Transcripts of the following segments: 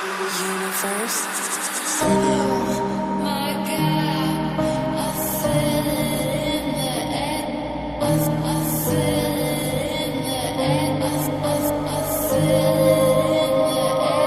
universe. Oh my God, I feel it in the air. I feel it in the air. I feel it in the air.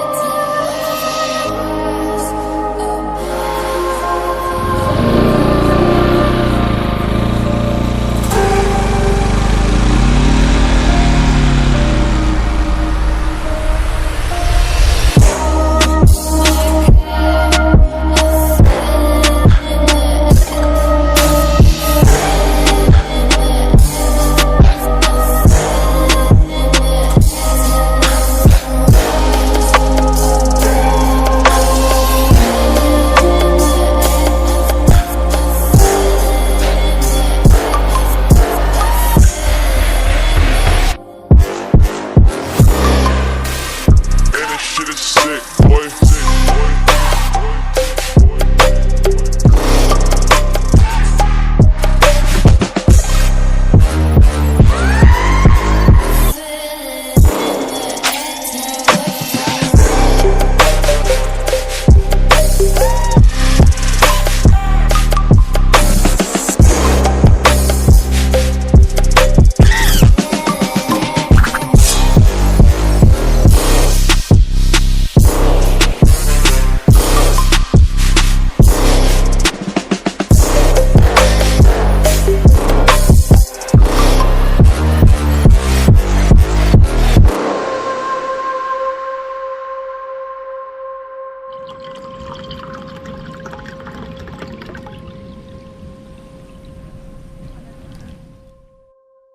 Shit is sick, boy.